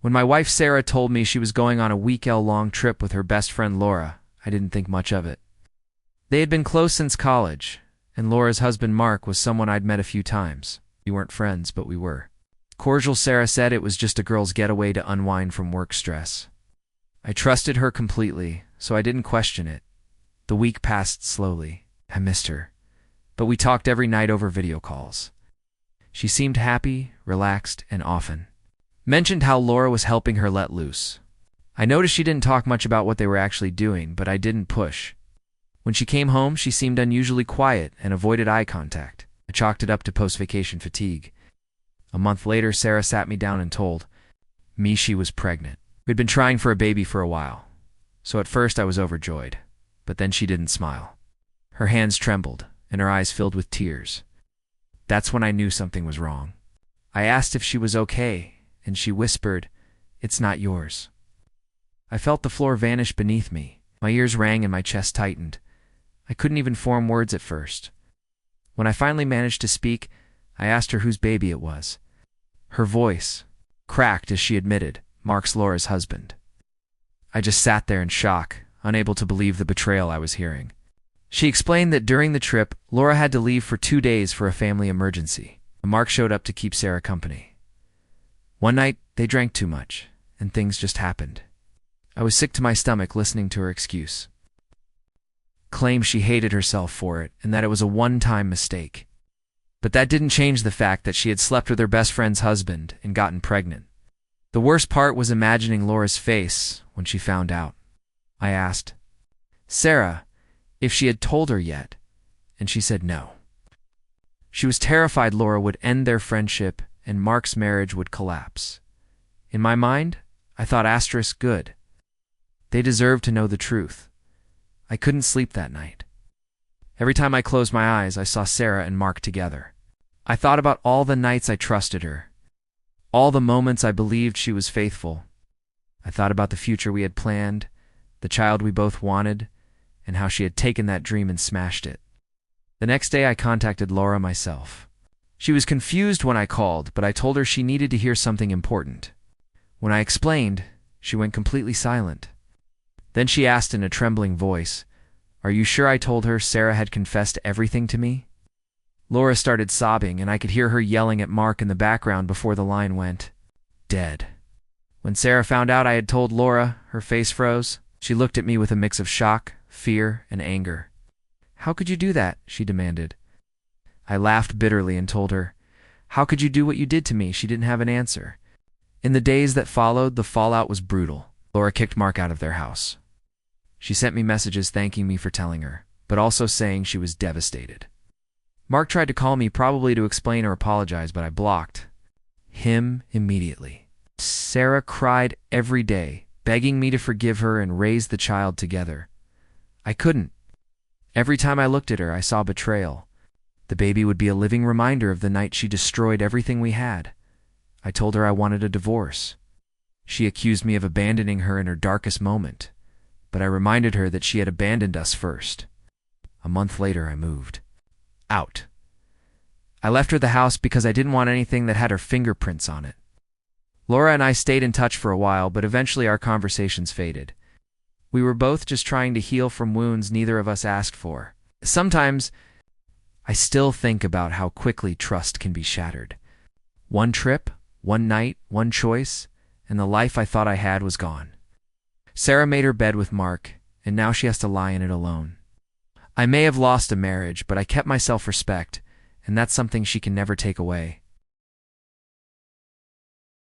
When my wife Sarah told me she was going on a week-long trip with her best friend Laura, I didn't think much of it. They had been close since college, and Laura's husband Mark was someone I'd met a few times. We weren't friends, but we were. Cordial Sarah said it was just a girl's getaway to unwind from work stress. I trusted her completely, so I didn't question it. The week passed slowly. I missed her, but we talked every night over video calls. She seemed happy, relaxed, and often mentioned how Laura was helping her let loose. I noticed she didn't talk much about what they were actually doing, but I didn't push. When she came home, she seemed unusually quiet and avoided eye contact. I chalked it up to post-vacation fatigue. A month later, Sarah sat me down and told me she was pregnant. We'd been trying for a baby for a while, so at first I was overjoyed, but then she didn't smile. Her hands trembled, and her eyes filled with tears. That's when I knew something was wrong. I asked if she was okay, and she whispered, "It's not yours." I felt the floor vanish beneath me. My ears rang and my chest tightened. I couldn't even form words at first. When I finally managed to speak, I asked her whose baby it was. Her voice cracked as she admitted, "Mark's Laura's husband." I just sat there in shock, unable to believe the betrayal I was hearing. She explained that during the trip, Laura had to leave for 2 days for a family emergency. Mark showed up to keep Sarah company. One night, they drank too much, and things just happened. I was sick to my stomach listening to her excuse. Claimed she hated herself for it, and that it was a one-time mistake. But that didn't change the fact that she had slept with her best friend's husband and gotten pregnant. The worst part was imagining Laura's face when she found out. I asked Sarah if she had told her yet, and she said no. She was terrified Laura would end their friendship and Mark's marriage would collapse. In my mind, I thought good. They deserved to know the truth. I couldn't sleep that night. Every time I closed my eyes, I saw Sarah and Mark together. I thought about all the nights I trusted her, all the moments I believed she was faithful. I thought about the future we had planned, the child we both wanted, and how she had taken that dream and smashed it. The next day I contacted Laura myself. She was confused when I called, but I told her she needed to hear something important. When I explained, she went completely silent. Then she asked in a trembling voice, "Are you sure I told her Sarah had confessed everything to me?" Laura started sobbing, and I could hear her yelling at Mark in the background before the line went dead. When Sarah found out I had told Laura, her face froze. She looked at me with a mix of shock, fear, and anger. "How could you do that?" she demanded. I laughed bitterly and told her, "How could you do what you did to me?" She didn't have an answer. In the days that followed, the fallout was brutal. Laura kicked Mark out of their house. She sent me messages thanking me for telling her, but also saying she was devastated. Mark tried to call me, probably to explain or apologize, but I blocked him immediately. Sarah cried every day, begging me to forgive her and raise the child together. I couldn't. Every time I looked at her, I saw betrayal. The baby would be a living reminder of the night she destroyed everything we had. I told her I wanted a divorce. She accused me of abandoning her in her darkest moment, but I reminded her that she had abandoned us first. A month later, I moved out. I left her the house because I didn't want anything that had her fingerprints on it. Laura and I stayed in touch for a while, but eventually our conversations faded. We were both just trying to heal from wounds neither of us asked for. Sometimes, I still think about how quickly trust can be shattered. One trip, one night, one choice, and the life I thought I had was gone. Sarah made her bed with Mark, and now she has to lie in it alone. I may have lost a marriage, but I kept my self-respect, and that's something she can never take away.